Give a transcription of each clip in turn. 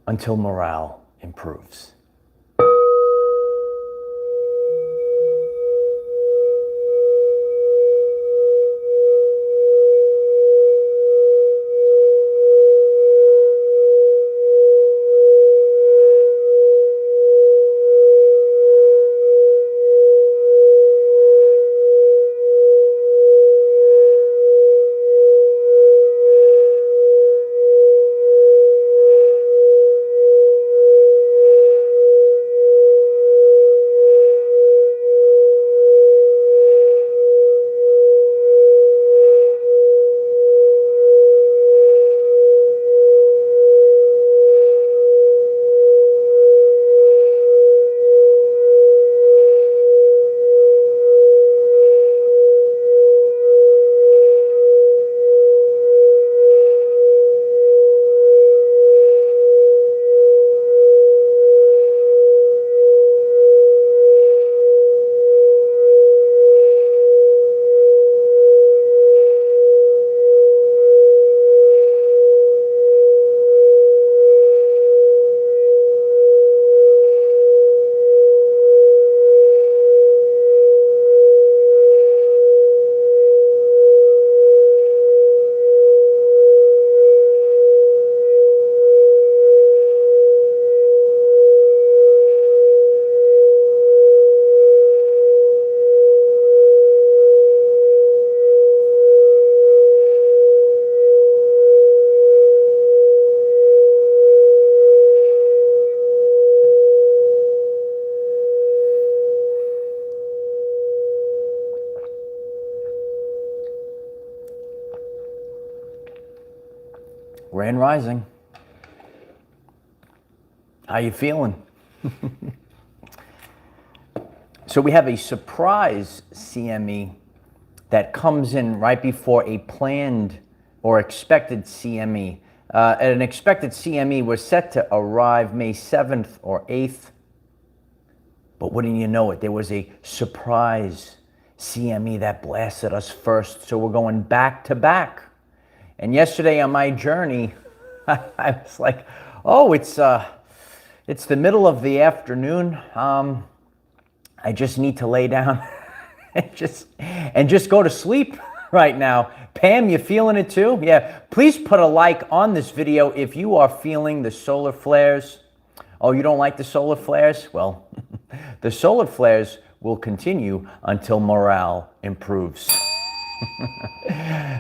until morale improves. Grand Rising. How you feeling? So we have a surprise CME that comes in right before a planned or expected CME. An expected CME was set to arrive May 7th or 8th. But wouldn't you know it, there was a surprise CME that blasted us first. So we're going back to back. And yesterday on my journey, I was like, oh, it's the middle of the afternoon. I just need to lay down and just go to sleep right now. Pam, you feeling it too? Yeah, please put a like on this video if you are feeling the solar flares. Oh, you don't like the solar flares? Well, the solar flares will continue until morale improves.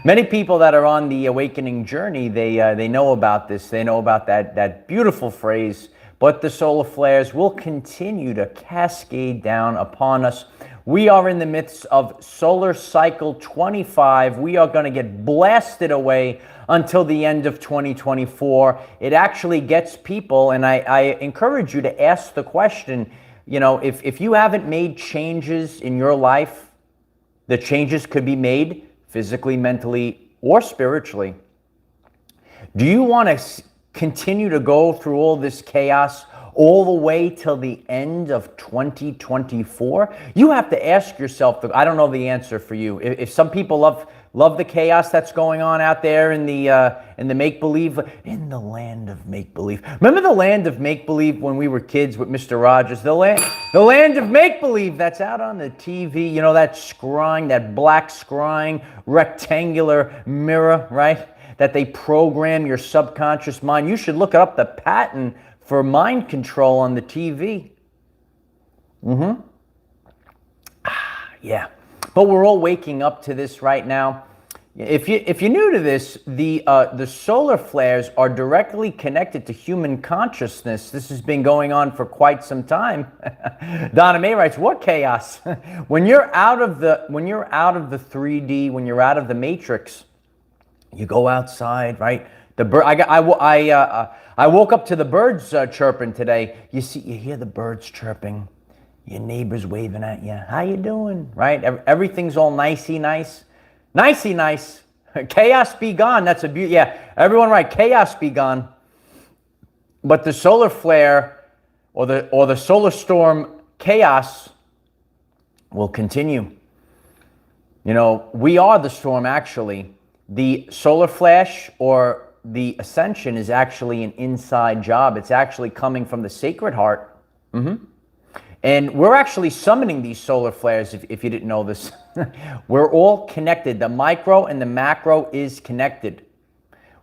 Many people that are on the awakening journey, they know about this. They know about that beautiful phrase, but the solar flares will continue to cascade down upon us. We are in the midst of solar cycle 25. We are going to get blasted away until the end of 2024. It actually gets people, and I encourage you to ask the question, you know, if you haven't made changes in your life, the changes could be made physically, mentally, or spiritually. Do you want to continue to go through all this chaos all the way till the end of 2024? You have to ask yourself, I don't know the answer for you. If some people love the chaos that's going on out there in the make-believe, in the land of make-believe. Remember the land of make-believe when we were kids with Mr. Rogers? The land of make-believe that's out on the TV. You know, that scrying, that black scrying rectangular mirror, right? That they program your subconscious mind. You should look up the patent for mind control on the TV. Yeah. But we're all waking up to this right now. If you're new to this, the solar flares are directly connected to human consciousness. This has been going on for quite some time. Donna May writes, "What chaos? When you're out of the 3D, when you're out of the matrix, you go outside, right? The bird. I woke up to the birds chirping today. You hear the birds chirping. Your neighbor's waving at you. How you doing? Right? Everything's all nicey nice. Nicey nice. Chaos be gone. That's a beauty. Yeah, everyone right. Chaos be gone. But the solar flare or the solar storm chaos will continue. You know, we are the storm actually. The solar flash or the Ascension is actually an inside job. It's actually coming from the Sacred Heart. And we're actually summoning these solar flares, if you didn't know this. We're all connected. The micro and the macro is connected.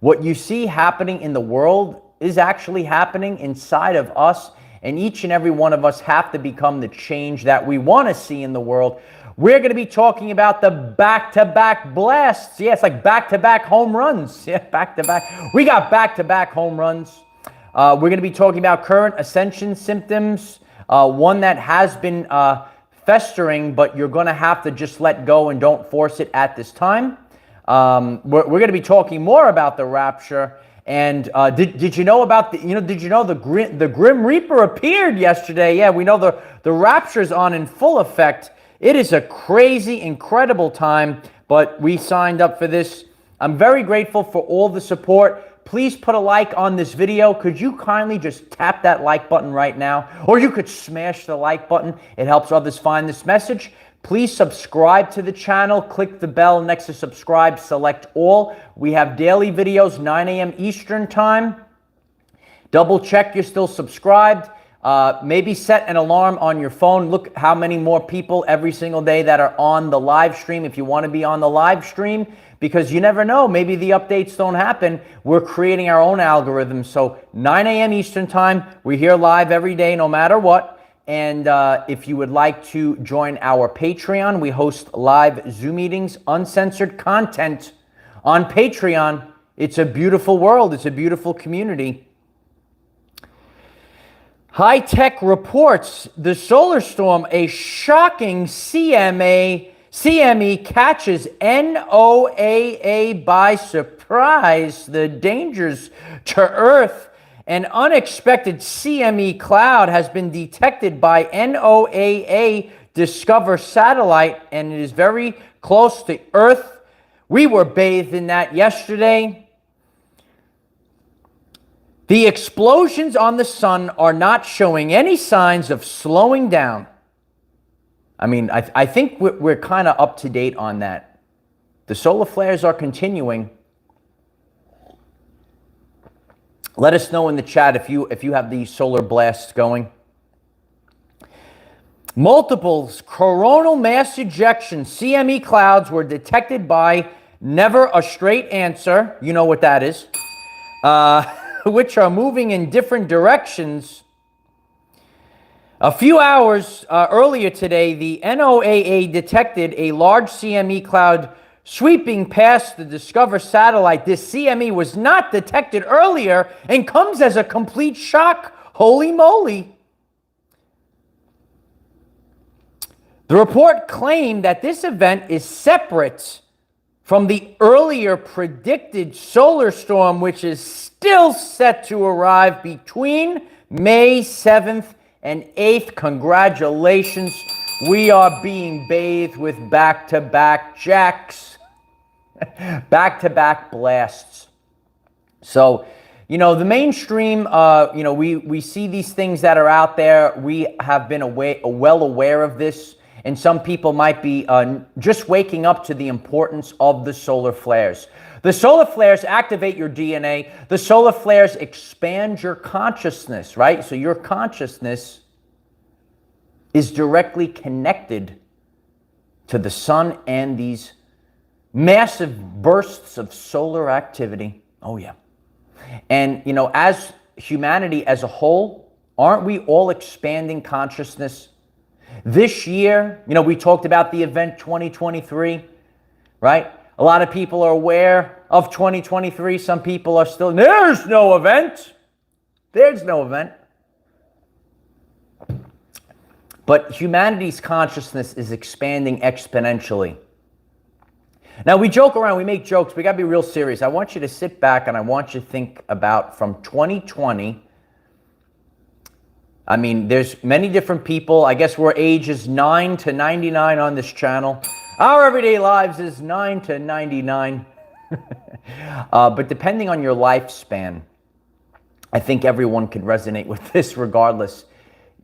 What you see happening in the world is actually happening inside of us, and each and every one of us have to become the change that we want to see in the world. We're going to be talking about the back-to-back blasts. Yeah, it's like back-to-back home runs. Yeah, back-to-back. We got back-to-back home runs. We're going to be talking about current Ascension symptoms. One that has been festering, but you're going to have to just let go and don't force it at this time. We're going to be talking more about the rapture. And did you know about the Grim Reaper appeared yesterday? Yeah, we know the rapture's on in full effect. It is a crazy, incredible time, but we signed up for this. I'm very grateful for all the support. Please put a like on this video. Could you kindly just tap that like button right now? Or you could smash the like button. It helps others find this message. Please subscribe to the channel. Click the bell next to subscribe. Select all. We have daily videos, 9 a.m. Eastern time. Double check you're still subscribed. Maybe set an alarm on your phone. Look how many more people every single day that are on the live stream. If you want to be on the live stream, because you never know, maybe the updates don't happen. We're creating our own algorithm. So 9 a.m. Eastern time, we're here live every day, no matter what. And if you would like to join our Patreon, we host live Zoom meetings, uncensored content on Patreon. It's a beautiful world. It's a beautiful community. High Tech reports the solar storm, a shocking CME catches NOAA by surprise. The dangers to Earth. An unexpected CME cloud has been detected by NOAA Discover satellite, and it is very close to Earth. We were bathed in that yesterday. The explosions on the sun are not showing any signs of slowing down. I mean, I think we're kind of up to date on that. The solar flares are continuing. Let us know in the chat if you have these solar blasts going. Multiple coronal mass ejection CME clouds were detected by Never a Straight Answer. You know what that is. Which are moving in different directions. A few hours earlier today, the NOAA detected a large CME cloud sweeping past the Discover satellite. This CME was not detected earlier and comes as a complete shock. Holy moly. The report claimed that this event is separate from the earlier predicted solar storm, which is still set to arrive between May 7th and 8th. Congratulations. We are being bathed with back-to-back jacks, back-to-back blasts. So, you know, the mainstream, we see these things that are out there. We have been well aware of this. And some people might be just waking up to the importance of the solar flares. The solar flares activate your DNA. The solar flares expand your consciousness, right? So your consciousness is directly connected to the sun and these massive bursts of solar activity. Oh, yeah. And, you know, as humanity as a whole, aren't we all expanding consciousness? This year, you know, we talked about the event 2023, right? A lot of people are aware of 2023. Some people are still, there's no event. There's no event. But humanity's consciousness is expanding exponentially. Now, we joke around, we make jokes. We got to be real serious. I want you to sit back and I want you to think about from 2020. I mean, there's many different people. I guess we're ages 9 to 99 on this channel. Our everyday lives is 9 to 99. But depending on your lifespan, I think everyone could resonate with this regardless.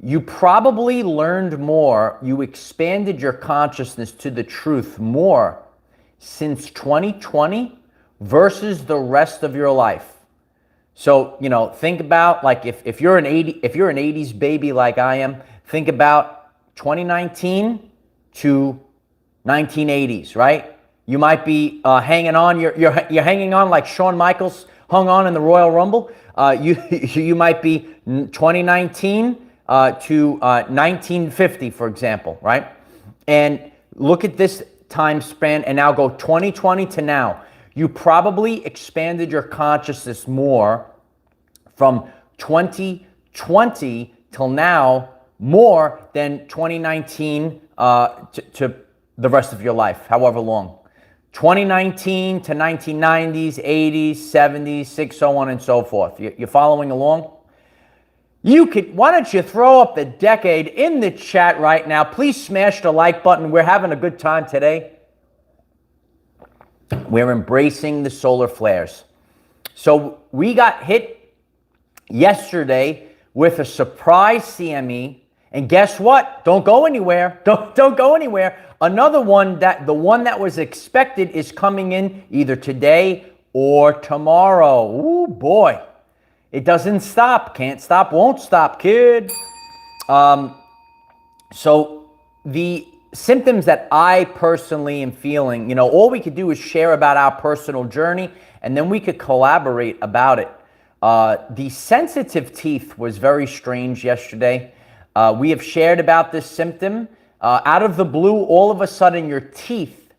You probably learned more. You expanded your consciousness to the truth more since 2020 versus the rest of your life. So, think about, like, if you're an 80s baby like I am, think about 2019 to 1980s, right? You might be hanging on. You're hanging on like Shawn Michaels hung on in the Royal Rumble. You might be 2019 to 1950, for example, right? And look at this time span, and now go 2020 to now. You probably expanded your consciousness more from 2020 till now, more than 2019 to the rest of your life, however long. 2019 to 1990s, 80s, 70s, so on and so forth. You're following along? Why don't you throw up the decade in the chat right now? Please smash the like button. We're having a good time today. We're embracing the solar flares. So we got hit yesterday with a surprise CME, and guess what? Don't go anywhere. Don't go anywhere. Another one, the one that was expected, is coming in either today or tomorrow. Ooh, boy. It doesn't stop. Can't stop, won't stop, kid. So the symptoms that I personally am feeling, all we could do is share about our personal journey, and then we could collaborate about it. The sensitive teeth was very strange yesterday. We have shared about this symptom. Out of the blue, all of a sudden, your teeth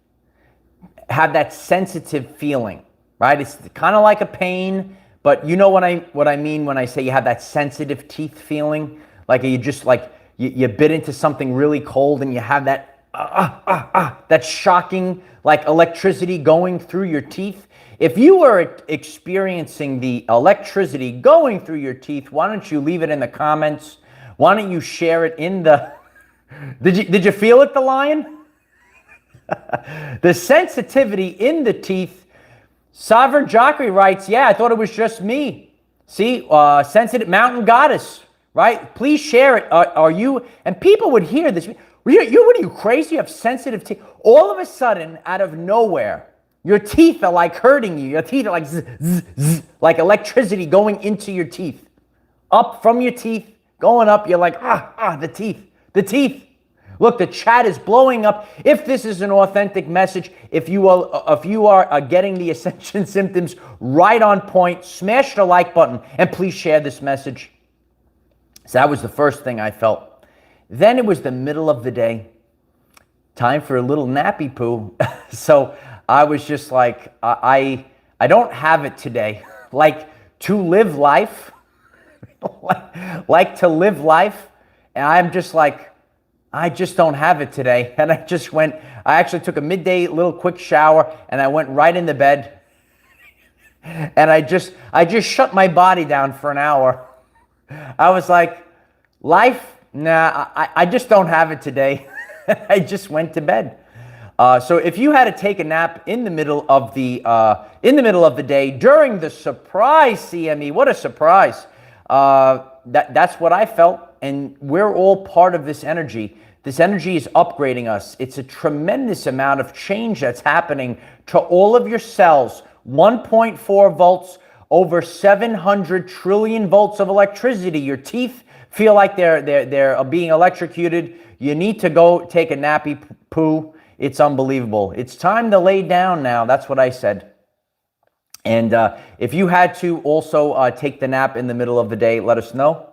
have that sensitive feeling, right? It's kind of like a pain, but you know what I mean when I say you have that sensitive teeth feeling, like you just you bit into something really cold and you have that that shocking, like, electricity going through your teeth. If you are experiencing the electricity going through your teeth, why don't you leave it in the comments? Why don't you share it in the... Did you feel it, the lion? The sensitivity in the teeth. Sovereign Jockey writes, yeah, I thought it was just me. See, sensitive mountain goddess, right? Please share it. Are you... And people would hear this. What are you, crazy? You have sensitive teeth. All of a sudden, out of nowhere, your teeth are like hurting you. Your teeth are like zzz, zzz, zzz, like electricity going into your teeth. Up from your teeth, going up. You're like, the teeth. The teeth. Look, the chat is blowing up. If this is an authentic message, if you are getting the Ascension symptoms right on point, smash the like button and please share this message. So that was the first thing I felt. Then it was the middle of the day. Time for a little nappy poo. So I was just like, I don't have it today. Like to live life, like to live life. And I'm just like, I just don't have it today. And I actually took a midday little quick shower and I went right into bed. And I just shut my body down for an hour. I was like, life, nah, I just don't have it today. I just went to bed. So if you had to take a nap in the middle of the day during the surprise CME, what a surprise. That's what I felt, and we're all part of this energy. This energy is upgrading us. It's a tremendous amount of change that's happening to all of your cells. 1.4 volts, over 700 trillion volts of electricity. Your teeth feel like they're being electrocuted. You need to go take a nappy poo. It's unbelievable. It's time to lay down now. That's what I said. And if you had to also take the nap in the middle of the day, let us know.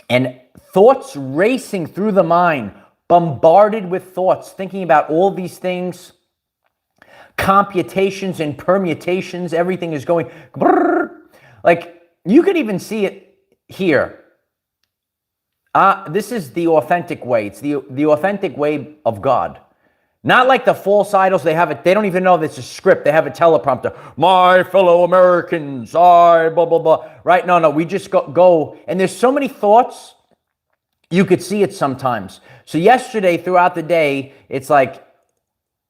And thoughts racing through the mind, bombarded with thoughts, thinking about all these things, computations and permutations, everything is going brrr. Like, you could even see it here. This is the authentic way. It's the authentic way of God. Not like the false idols. They don't even know this is a script. They have a teleprompter. My fellow Americans, blah, blah, blah. Right? No, we just go. And there's so many thoughts. You could see it sometimes. So yesterday, throughout the day, it's like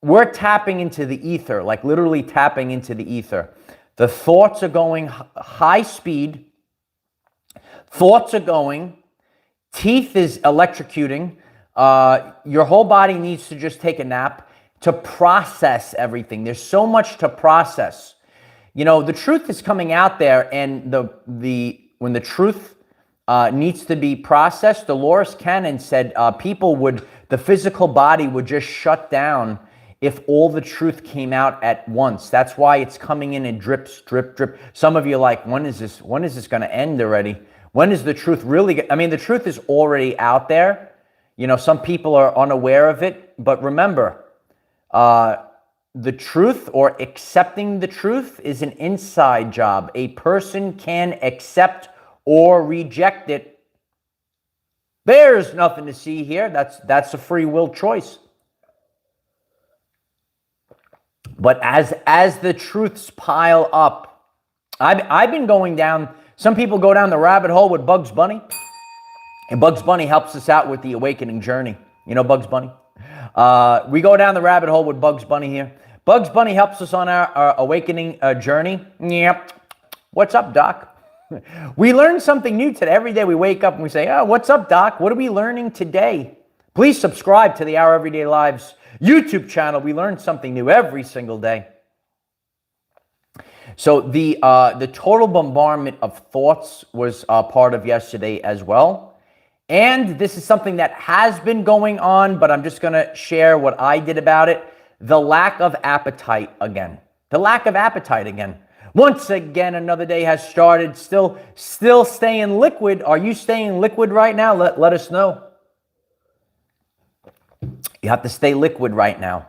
we're tapping into the ether, like literally tapping into the ether. The thoughts are going high speed. Thoughts are going. Teeth is electrocuting. Your whole body needs to just take a nap. to process everything. There's so much to process. You know, the truth is coming out there, and when the truth needs to be processed, Dolores Cannon said the physical body would just shut down if all the truth came out at once. That's why it's coming in drips, drip, drip. Some of you are like, when is this going to end already? When is the truth really? I mean, the truth is already out there. You know, some people are unaware of it, but remember, the truth or accepting the truth is an inside job. A person can accept or reject it. There's nothing to see here. That's a free will choice. But as the truths pile up, I've been going down. Some people go down the rabbit hole with Bugs Bunny, and Bugs Bunny helps us out with the awakening journey. You know Bugs Bunny? We go down the rabbit hole with Bugs Bunny here. Bugs Bunny helps us on our awakening journey. Yep. What's up, Doc? We learn something new today. Every day we wake up and we say, oh, what's up, Doc? What are we learning today? Please subscribe to the Our Everyday Lives YouTube channel. We learn something new every single day. So the total bombardment of thoughts was part of yesterday as well. And this is something that has been going on, but I'm just going to share what I did about it. The lack of appetite again. The lack of appetite again. Once again, another day has started. Still staying liquid. Are you staying liquid right now? Let us know. You have to stay liquid right now.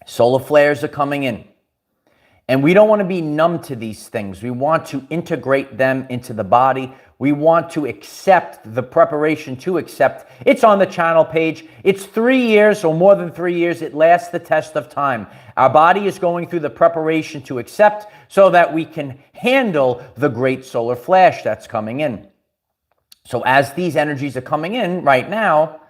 Solar flares are coming in. And we don't want to be numb to these things. We want to integrate them into the body. We want to accept the preparation to accept. It's on the channel page. It's 3 years or more than 3 years. It lasts the test of time. Our body is going through the preparation to accept so that we can handle the great solar flash that's coming in. So as these energies are coming in right now,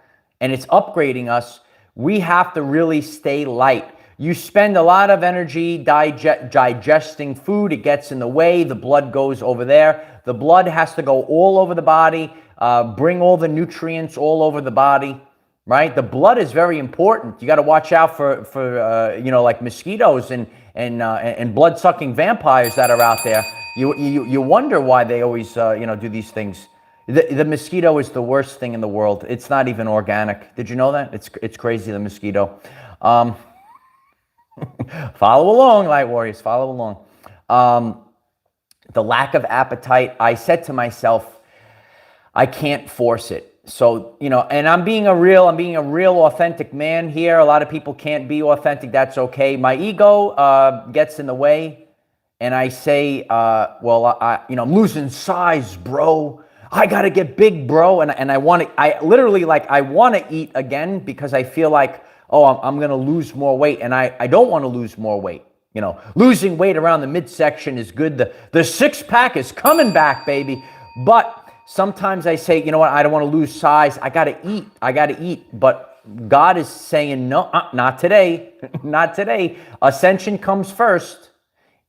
and it's upgrading us, we have to really stay light. You spend a lot of energy digesting food. It gets in the way. The blood goes over there. The blood has to go all over the body, bring all the nutrients all over the body, right? The blood is very important. You got to watch out for like mosquitoes and blood-sucking vampires that are out there. You wonder why they always do these things. The mosquito is the worst thing in the world. It's not even organic. Did you know that? It's crazy, the mosquito. Follow along, light warriors, follow along. The lack of appetite, I said to myself, I can't force it. So, and I'm being a real authentic man here. A lot of people can't be authentic. That's okay. My ego gets in the way, and I say, I'm losing size, bro. I got to get big, bro. And I want to eat again because I feel like, I'm going to lose more weight, and I don't want to lose more weight. Losing weight around the midsection is good. The six-pack is coming back, baby. But sometimes I say, you know what, I don't want to lose size. I got to eat. But God is saying, no, not today. Not today. Ascension comes first.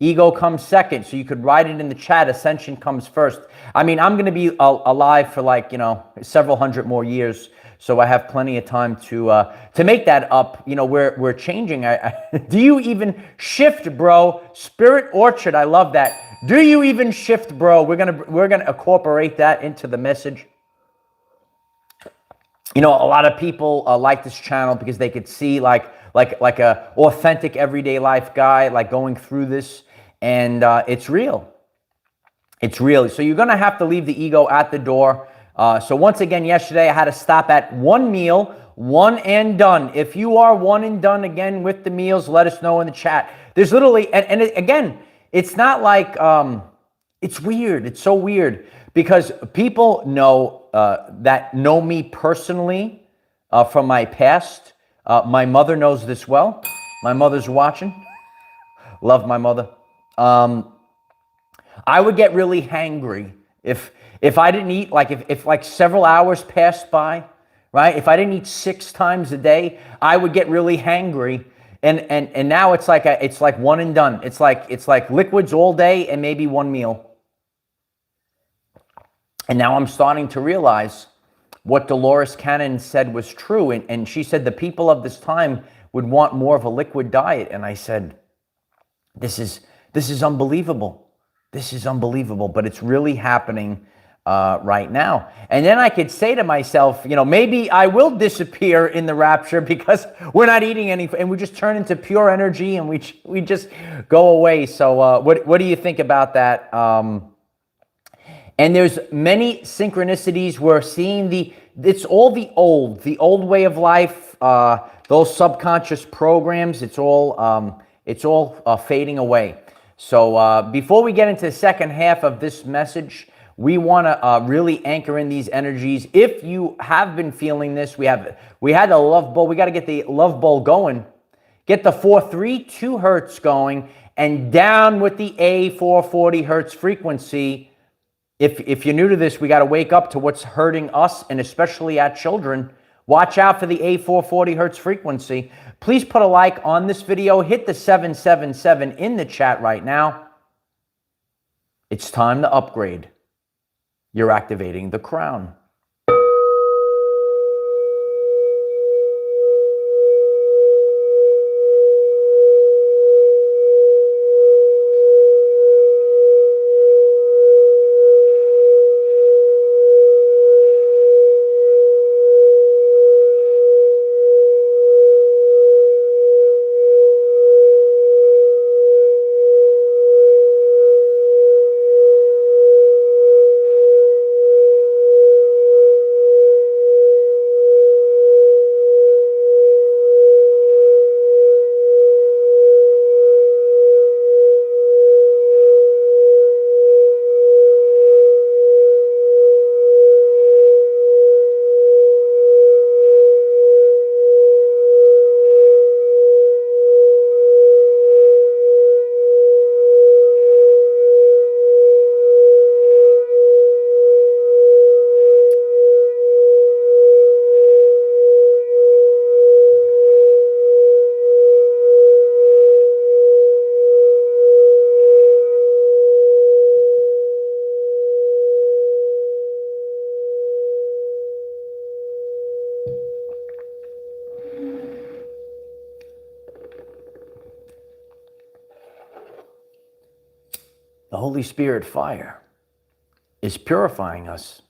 Ego comes second. So you could write it in the chat. Ascension comes first. I mean, I'm going to be alive for several hundred more years. So I have plenty of time to make that up. We're changing. Do you even shift, bro? Spirit Orchard, I love that. Do you even shift, bro? We're gonna incorporate that into the message. A lot of people like this channel because they could see like a authentic everyday life guy going through this, and it's real. It's real. So you're gonna have to leave the ego at the door. So once again, yesterday I had to stop at one meal, one and done. If you are one and done again with the meals, let us know in the chat. There's literally, again, it's not like, it's weird. It's so weird because people that know me personally from my past. My mother knows this well. My mother's watching. Love my mother. I would get really hangry if I didn't eat, if several hours passed by, right? If I didn't eat 6 times a day, I would get really hangry. And now it's like one and done. It's like liquids all day and maybe one meal. And now I'm starting to realize what Dolores Cannon said was true. And she said the people of this time would want more of a liquid diet. And I said, this is unbelievable. This is unbelievable, but it's really happening right now. And then I could say to myself, maybe I will disappear in the rapture because we're not eating any, and we just turn into pure energy and we just go away. So what do you think about that? And there's many synchronicities. We're seeing it's all the old way of life, those subconscious programs. It's all fading away. So before we get into the second half of this message, we want to really anchor in these energies. If you have been feeling this, we had the love bowl. We got to get the love bowl going. Get the 432 hertz going and down with the A440 hertz frequency. If you're new to this, we got to wake up to what's hurting us and especially our children. Watch out for the A440 hertz frequency. Please put a like on this video. Hit the 777 in the chat right now. It's time to upgrade. You're activating the crown. The Holy Spirit fire is purifying us.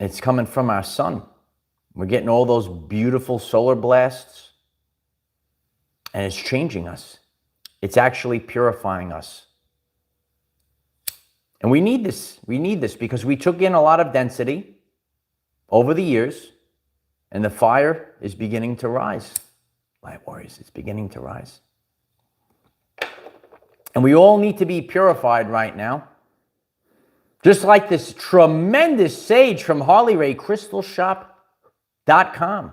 It's coming from our sun. We're getting all those beautiful solar blasts, and it's changing us. It's actually purifying us. And we need this. We need this because we took in a lot of density over the years, and the fire is beginning to rise. Light warriors, it's beginning to rise. And we all need to be purified right now. Just like this tremendous sage from HarleyRayCrystalShop.com.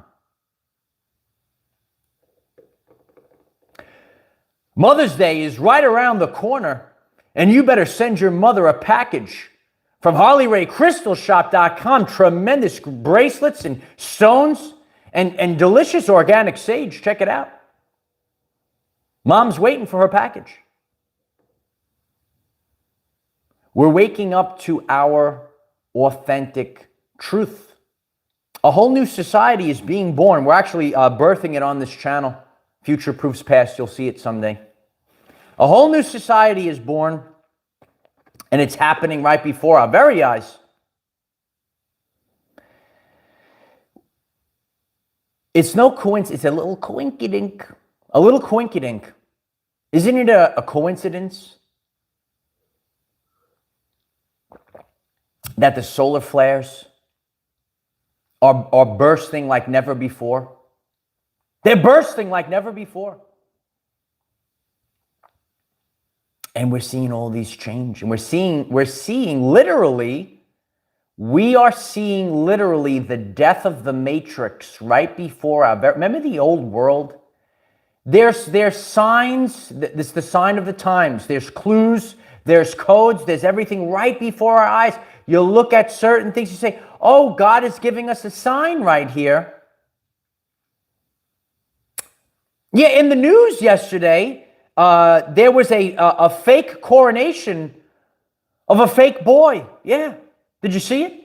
Mother's Day is right around the corner, and you better send your mother a package from HarleyRayCrystalShop.com. Tremendous bracelets and stones and delicious organic sage. Check it out. Mom's waiting for her package. We're waking up to our authentic truth. A whole new society is being born. We're actually birthing it on this channel. Future Proofs Past, you'll see it someday. A whole new society is born, and it's happening right before our very eyes. It's no coincidence. It's a little coinkydink. A little coinkydink. Isn't it a coincidence that the solar flares are bursting like never before? They're bursting like never before. And we're seeing all these change. And we're seeing literally, we are seeing literally the death of the matrix right before our remember the old world? There's signs, this is the sign of the times. There's clues, there's codes, there's everything right before our eyes. You look at certain things, you say, oh, God is giving us a sign right here. Yeah, in the news yesterday, there was a fake coronation of a fake boy. Yeah, did you see it?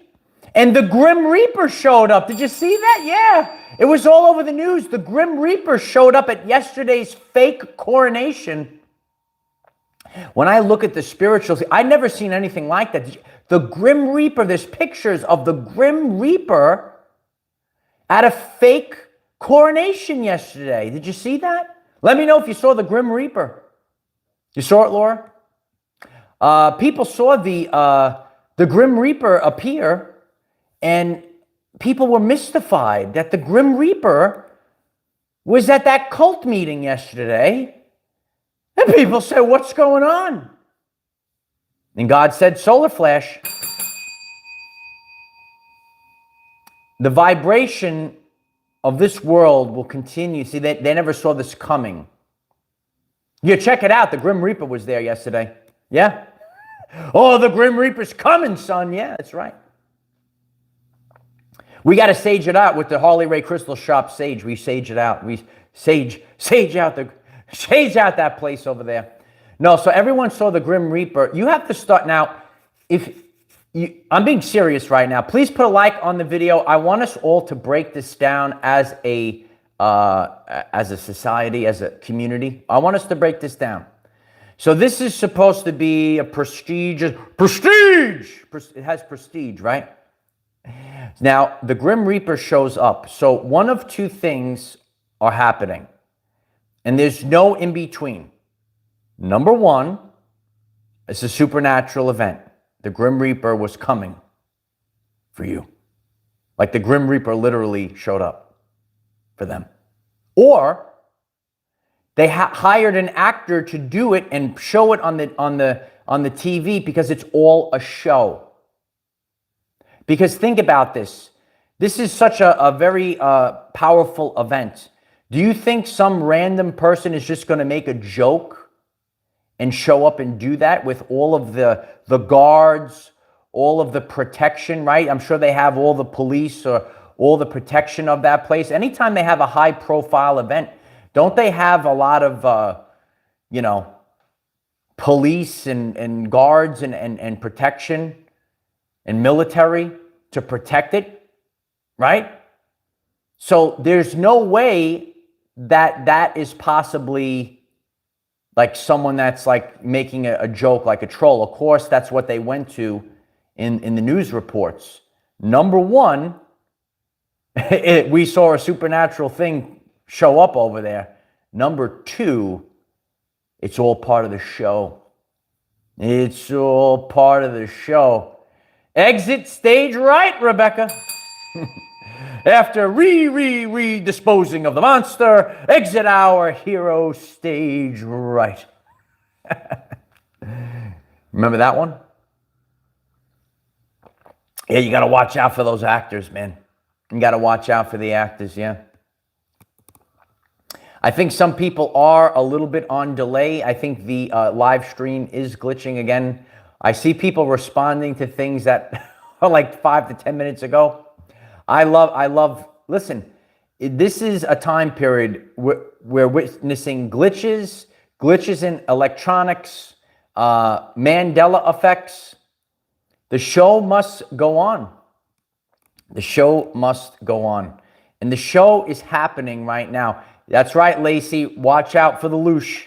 And the Grim Reaper showed up. Did you see that? Yeah. It was all over the news. The Grim Reaper showed up at yesterday's fake coronation. When I look at the spirituals, I've never seen anything like that. The Grim Reaper, there's pictures of the Grim Reaper at a fake coronation yesterday. Did you see that? Let me know if you saw the Grim Reaper. You saw it, Laura? People saw the Grim Reaper appear, and people were mystified that the Grim Reaper was at that cult meeting yesterday. And people said, what's going on? And God said, solar flash. The vibration of this world will continue. See, they never saw this coming. You check it out. The Grim Reaper was there yesterday. Yeah. Oh, the Grim Reaper's coming, son. Yeah, that's right. We got to sage it out with the Harley Ray Crystal Shop sage. We sage it out. We sage out that place over there. No, so everyone saw the Grim Reaper. You have to start now. I'm being serious right now. Please put a like on the video. I want us all to break this down as a society, as a community. I want us to break this down. So this is supposed to be a prestige. It has prestige, right? Now, the Grim Reaper shows up. So one of two things are happening. And there's no in between. Number one, it's a supernatural event. The Grim Reaper was coming for you. Like the Grim Reaper literally showed up for them. Or they hired an actor to do it and show it on the TV because it's all a show. Because think about this. This is such a very powerful event. Do you think some random person is just going to make a joke and show up and do that with all of the guards, all of the protection, right? I'm sure they have all the police or all the protection of that place. Anytime they have a high-profile event, don't they have a lot of, police and guards and protection and military to protect it, right? So there's no way that is possibly like someone that's like making a joke, like a troll. Of course, that's what they went to in the news reports. Number one, we saw a supernatural thing show up over there. Number two, it's all part of the show. It's all part of the show. Exit stage right, Rebecca. After disposing of the monster, exit our hero stage right. Remember that one? Yeah, you got to watch out for those actors, man. You got to watch out for the actors, yeah. I think some people are a little bit on delay. I think the live stream is glitching again. I see people responding to things that are like 5 to 10 minutes ago. I love, listen, this is a time period where we're witnessing glitches in electronics, Mandela effects. The show must go on. The show must go on. And the show is happening right now. That's right, Lacey. Watch out for the loosh.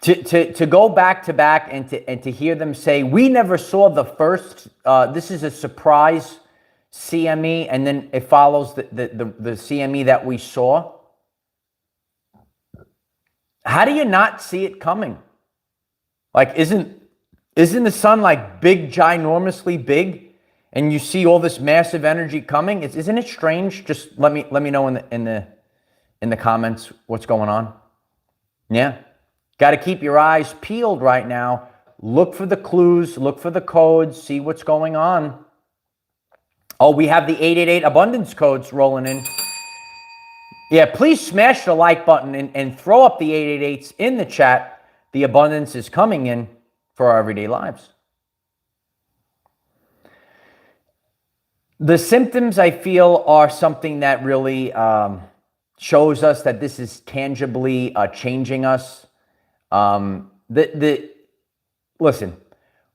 To go back to back and to hear them say, we never saw the first, this is a surprise CME, and then it follows the CME that we saw. How do you not see it coming? Like, isn't the sun like big, ginormously big, and you see all this massive energy coming? Isn't it strange? Just let me know in the comments what's going on. Yeah. Got to keep your eyes peeled right now. Look for the clues, look for the codes, see what's going on. Oh, we have the 888 abundance codes rolling in. Yeah, please smash the like button and throw up the 888s in the chat. The abundance is coming in for our everyday lives. The symptoms, I feel, are something that really shows us that this is tangibly changing us. Listen,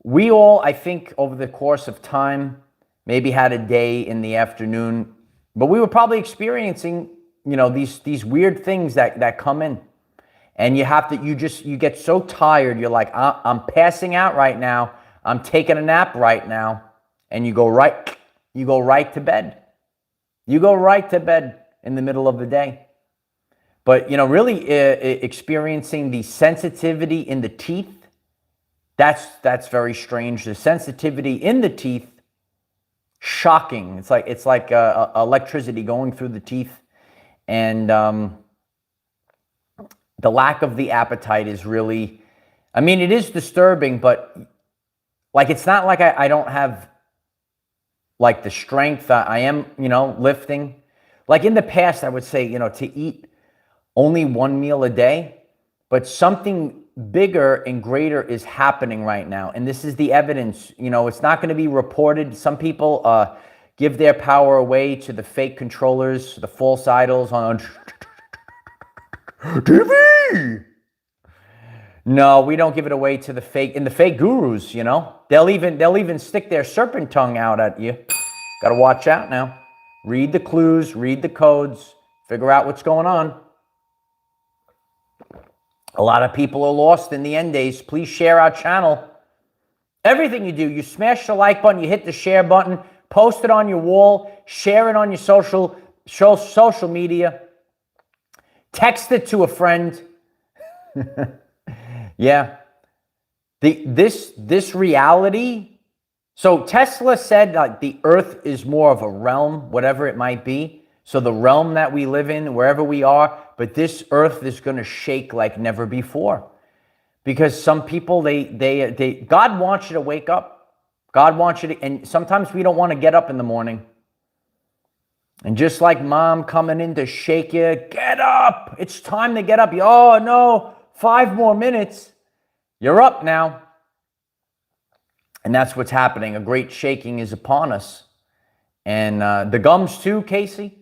We all, I think, over the course of time, maybe had a day in the afternoon, but we were probably experiencing, these weird things that come in. And you get so tired. You're like, I'm passing out right now. I'm taking a nap right now. And you go right to bed. You go right to bed in the middle of the day. But, really experiencing the sensitivity in the teeth, that's very strange. The sensitivity in the teeth, shocking. It's like electricity going through the teeth. And the lack of the appetite is really, it is disturbing, but it's not like I don't have the strength. I am, lifting. In the past, I would say, to eat only one meal a day, but something bigger and greater is happening right now. And this is the evidence. It's not going to be reported. Some people give their power away to the fake controllers, the false idols on TV. No, we don't give it away to the fake gurus, They'll even stick their serpent tongue out at you. Got to watch out now. Read the clues, read the codes, figure out what's going on. A lot of people are lost in the end days. Please share our channel. Everything you do, you smash the like button, you hit the share button, post it on your wall, share it on your social media. Text it to a friend. Yeah. This reality. So Tesla said the earth is more of a realm, whatever it might be. So the realm that we live in, wherever we are, but this earth is going to shake like never before. Because some people, God wants you to wake up. God wants you to, and sometimes we don't want to get up in the morning. And just like mom coming in to shake you, get up. It's time to get up. Oh, no, 5 more minutes. You're up now. And that's what's happening. A great shaking is upon us. And the gums too, Casey.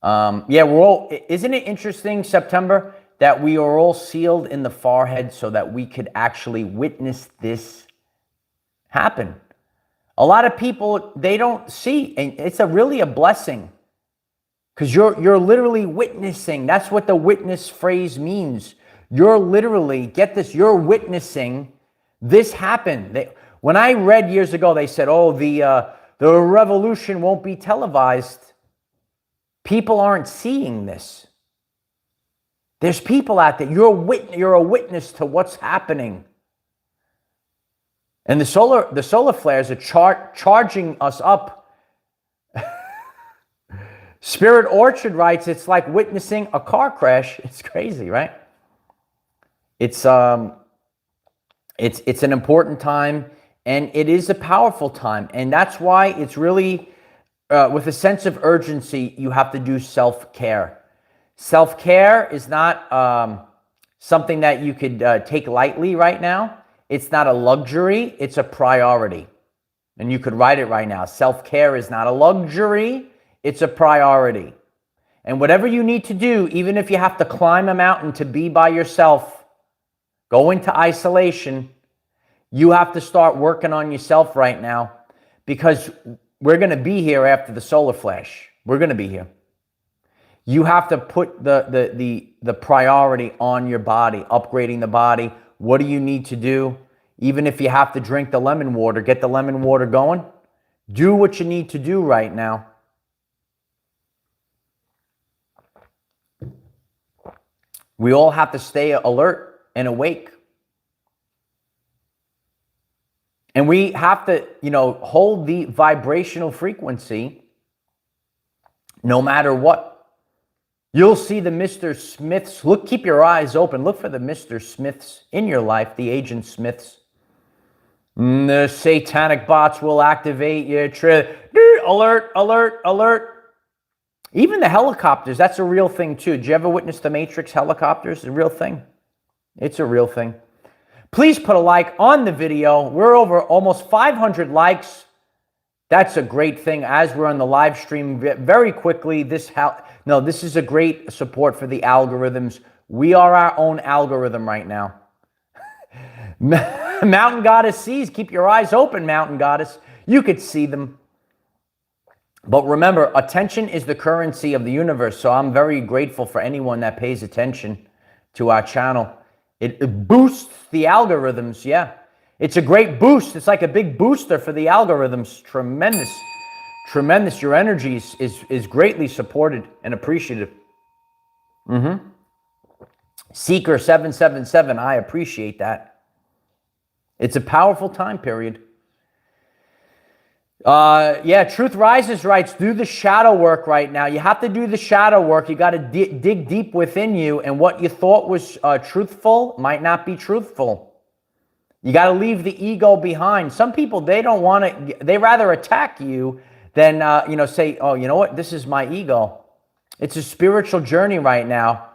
Isn't it interesting, September, that we are all sealed in the forehead so that we could actually witness this happen? A lot of people, they don't see, and it's really a blessing because you're literally witnessing. That's what the witness phrase means. You're literally, get this, you're witnessing this happen. When I read years ago, they said, the revolution won't be televised. People aren't seeing this. There's people out there. You're a witness to what's happening. And the solar flares are charging us up. Spirit Orchard writes, it's like witnessing a car crash. It's crazy, right? It's an important time, and it is a powerful time. And that's why it's really, with a sense of urgency, you have to do self-care. Self-care is not something that you could take lightly right now. It's not a luxury, it's a priority. And you could write it right now. Self-care is not a luxury, it's a priority. And whatever you need to do, even if you have to climb a mountain to be by yourself, go into isolation, you have to start working on yourself right now, because we're going to be here after the solar flash. We're going to be here. You have to put the priority on your body, upgrading the body. What do you need to do? Even if you have to drink the lemon water, get the lemon water going. Do what you need to do right now. We all have to stay alert and awake. And we have to, hold the vibrational frequency no matter what. You'll see the Mr. Smiths. Keep your eyes open. Look for the Mr. Smiths in your life, the Agent Smiths. The satanic bots will activate your alert, alert, alert. Even the helicopters, that's a real thing too. Did you ever witness the Matrix helicopters? It's a real thing. It's a real thing. Please put a like on the video. We're over almost 500 likes. That's a great thing as we're on the live stream very quickly. This is a great support for the algorithms. We are our own algorithm right now. Mountain Goddess sees. Keep your eyes open, Mountain Goddess. You could see them. But remember, attention is the currency of the universe. So I'm very grateful for anyone that pays attention to our channel. It boosts the algorithms. Yeah, it's a great boost. It's like a big booster for the algorithms. Tremendous, tremendous. Your energy is greatly supported and appreciated. Seeker 777, I appreciate that. It's a powerful time period. Yeah, Truth Rises writes, do the shadow work right now. You have to do the shadow work. You got to dig deep within you, and what you thought was truthful might not be truthful. You got to leave the ego behind. Some people, they don't want to, they rather attack you than, you know, say, oh, you know what, this is my ego. It's a spiritual journey right now.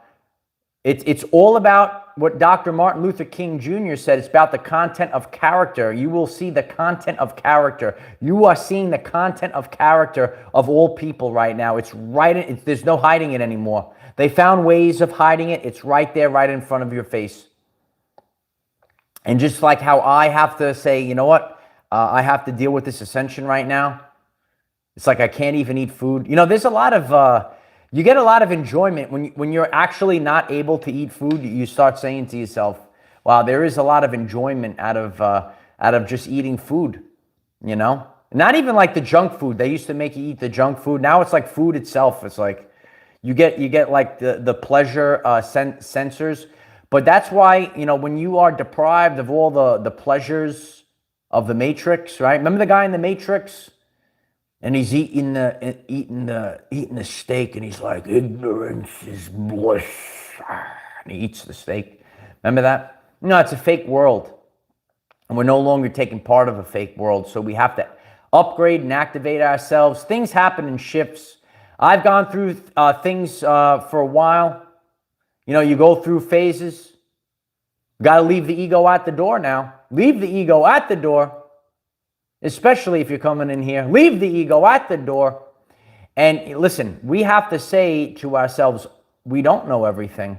It's all about what Dr. Martin Luther King Jr. said. It's about the content of character. You will see the content of character. You are seeing the content of character of all people right now. It's right. There's no hiding it anymore. They found ways of hiding it. It's right there, right in front of your face. And just like how I have to say, you know what? I have to deal with this ascension right now. It's like I can't even eat food. You know, there's a lot of... you get a lot of enjoyment when you're actually not able to eat food. You start saying to yourself, wow, there is a lot of enjoyment out of just eating food, you know? Not even like the junk food. They used to make you eat the junk food. Now it's like food itself. It's like you get like the pleasure sensors. But that's why, you know, when you are deprived of all the pleasures of the Matrix, right? Remember the guy in the Matrix? And he's eating the steak, and he's like, ignorance is bliss. And he eats the steak. Remember that? No, it's a fake world. And we're no longer taking part of a fake world. So we have to upgrade and activate ourselves. Things happen in shifts. I've gone through things for a while. You know, you go through phases. Got to leave the ego at the door now. Leave the ego at the door. Especially if you're coming in here. Leave the ego at the door. And listen, we have to say to ourselves, we don't know everything.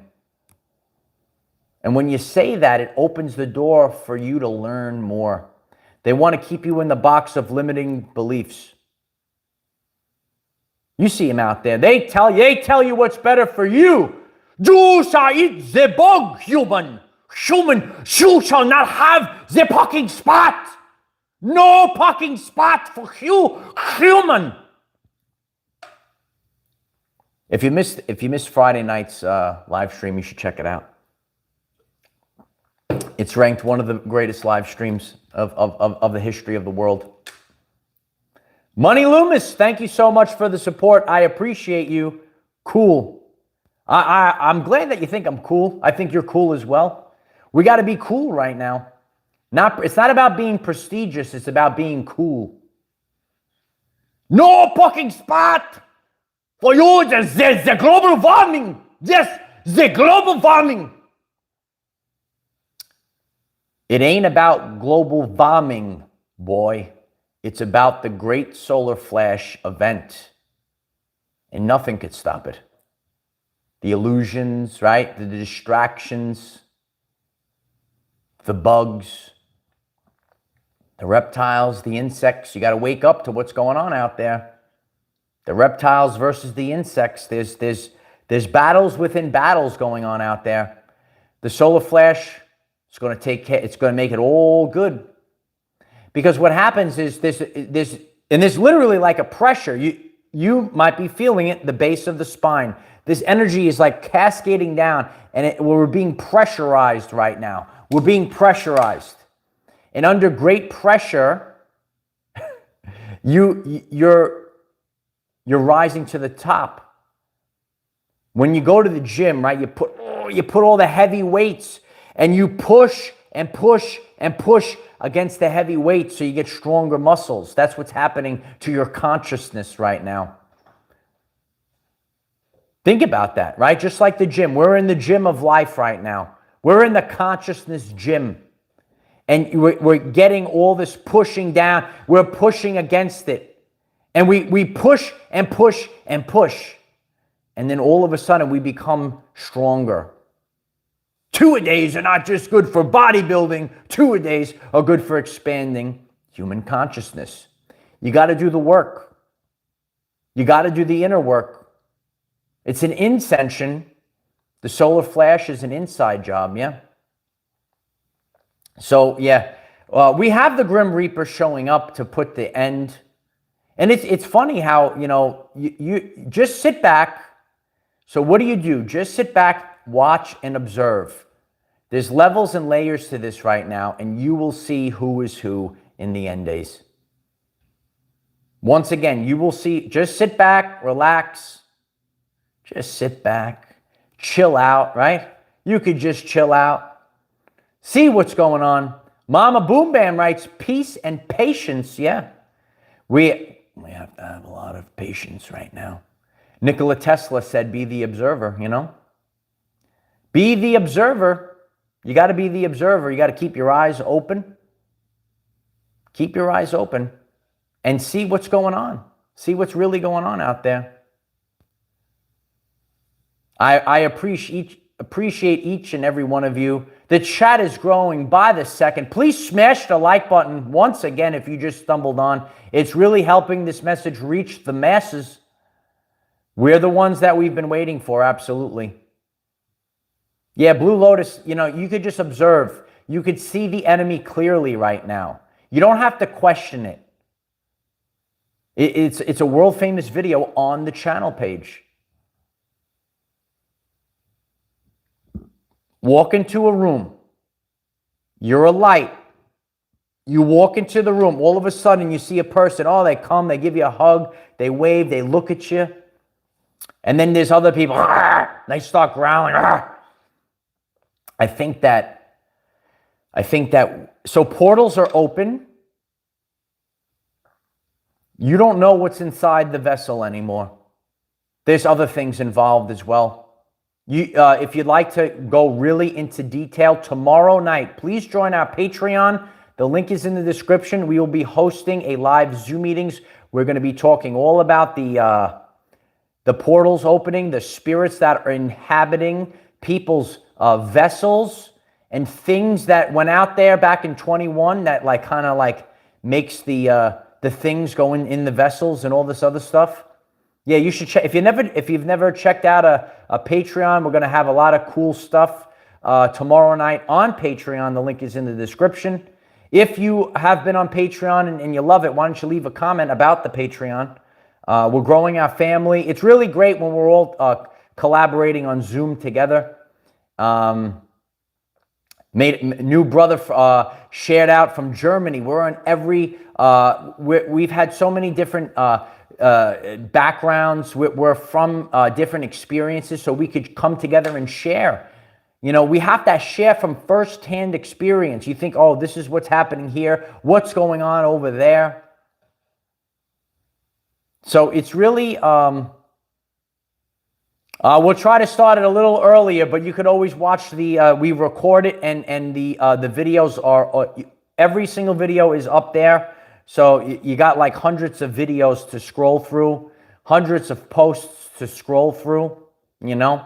And when you say that, it opens the door for you to learn more. They want to keep you in the box of limiting beliefs. You see them out there. They tell you what's better for you. You shall eat the bug, human. Human, you shall not have the parking spot. No parking spot for you, human. If you missed Friday night's live stream, you should check it out. It's ranked one of the greatest live streams of the history of the world. Money Loomis, thank you so much for the support. I appreciate you. Cool. I'm glad that you think I'm cool. I think you're cool as well. We got to be cool right now. It's not about being prestigious. It's about being cool. No parking spot for you. The global warming. Yes, the global warming. It ain't about global warming, boy. It's about the great solar flash event. And nothing could stop it. The illusions, right? The distractions. The bugs. The reptiles, the insects, you got to wake up to what's going on out there. The reptiles versus the insects. There's battles within battles going on out there. The solar flash is going to take care. It's going to make it all good. Because what happens is there's literally like a pressure. You might be feeling it, the base of the spine. This energy is like cascading down, and we're being pressurized right now. We're being pressurized. And under great pressure, you're rising to the top. When you go to the gym, right, you put all the heavy weights, and you push and push and push against the heavy weights so you get stronger muscles. That's what's happening to your consciousness right now. Think about that, right? Just like the gym. We're in the gym of life right now. We're in the consciousness gym. And we're getting all this pushing down. We're pushing against it. And we push and push and push. And then all of a sudden we become stronger. Two-a-days are not just good for bodybuilding. Two-a-days are good for expanding human consciousness. You got to do the work. You got to do the inner work. It's an Ascension. The solar flash is an inside job, yeah? So, yeah, we have the Grim Reaper showing up to put the end. And it's funny how, you just sit back. So what do? Just sit back, watch, and observe. There's levels and layers to this right now, and you will see who is who in the end days. Once again, you will see, just sit back, relax. Just sit back, chill out, right? You could just chill out. See what's going on. Mama Boom Bam writes, peace and patience, yeah. We have to have a lot of patience right now. Nikola Tesla said, be the observer, Be the observer. You got to be the observer. You got to keep your eyes open. Keep your eyes open and see what's going on. See what's really going on out there. I appreciate each and every one of you. The chat is growing by the second. Please smash the like button once again if you just stumbled on. It's really helping this message reach the masses. We're the ones that we've been waiting for, absolutely. Yeah, Blue Lotus, you could just observe. You could see the enemy clearly right now. You don't have to question it. It's a world-famous video on the channel page. Walk into a room. You're a light. You walk into the room. All of a sudden, you see a person. Oh, they come. They give you a hug. They wave. They look at you. And then there's other people. They start growling. I think that. So portals are open. You don't know what's inside the vessel anymore. There's other things involved as well. If you'd like to go really into detail, tomorrow night, please join our Patreon. The link is in the description. We will be hosting a live Zoom meetings. We're going to be talking all about the portals opening, the spirits that are inhabiting people's vessels, and things that went out there back in 21 that kind of makes the things going in the vessels and all this other stuff. Yeah, you should check. If you've never checked out a Patreon, we're going to have a lot of cool stuff tomorrow night on Patreon. The link is in the description. If you have been on Patreon and you love it, why don't you leave a comment about the Patreon? We're growing our family. It's really great when we're all collaborating on Zoom together. New brother shared out from Germany. We're on every. We've had so many different. Backgrounds, we're from different experiences, so we could come together and share. We have to share from first-hand experience. You think, oh, this is what's happening here, what's going on over there. So it's really, we'll try to start it a little earlier, but you could always watch we record it, and the videos are, every single video is up there. So you got hundreds of videos to scroll through, hundreds of posts to scroll through, Nah,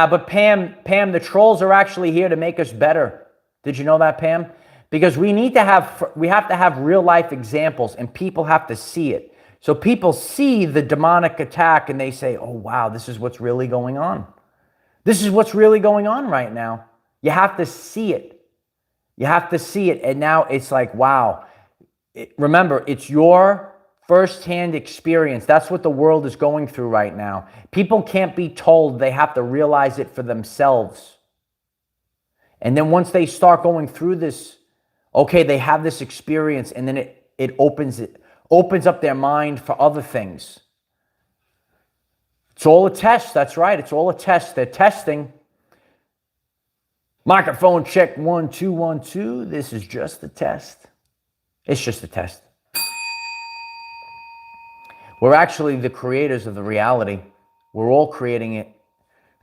but Pam, the trolls are actually here to make us better. Did you know that, Pam? Because we have to have real life examples, and people have to see it. So people see the demonic attack and they say, oh, wow, this is what's really going on. This is what's really going on right now. You have to see it. You have to see it. And now it's like, wow. Remember, it's your firsthand experience. That's what the world is going through right now. People can't be told. They have to realize it for themselves. And then once they start going through this, okay, they have this experience, and then it opens up their mind for other things. It's all a test. That's right. It's all a test. They're testing. Microphone check 1 2 1 2. This is just a test. It's just a test. We're actually the creators of the reality. We're all creating it.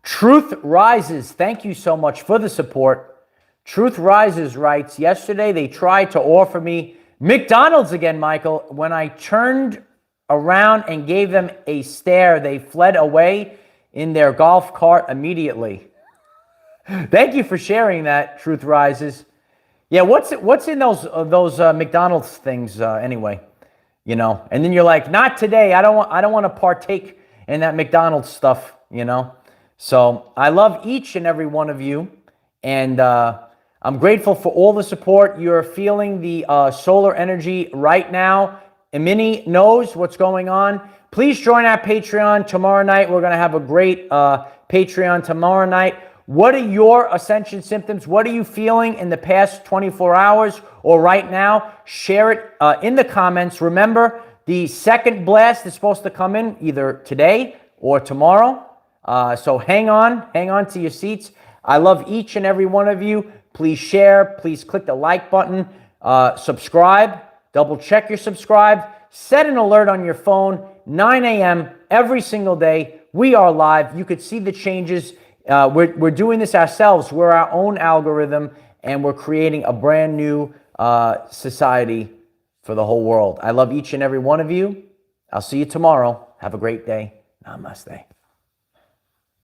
Truth Rises. Thank you so much for the support. Truth Rises writes, yesterday they tried to offer me McDonald's again, Michael. When I turned around and gave them a stare, they fled away in their golf cart immediately. Thank you for sharing that, Truth Rises. Yeah, what's in those McDonald's things anyway? You know, and then you're like, not today. I don't want to partake in that McDonald's stuff. You know, so I love each and every one of you, and I'm grateful for all the support. You're feeling the solar energy right now. Emini knows what's going on. Please join our Patreon tomorrow night. We're going to have a great Patreon tomorrow night. What are your Ascension symptoms? What are you feeling in the past 24 hours or right now? Share it in the comments. Remember, the second blast is supposed to come in either today or tomorrow. So hang on to your seats. I love each and every one of you. Please share. Please click the like button. Subscribe. Double check you're subscribed. Set an alert on your phone. 9 a.m. every single day. We are live. You could see the changes. We're doing this ourselves. We're our own algorithm, and we're creating a brand new society for the whole world. I love each and every one of you. I'll see you tomorrow. Have a great day. Namaste.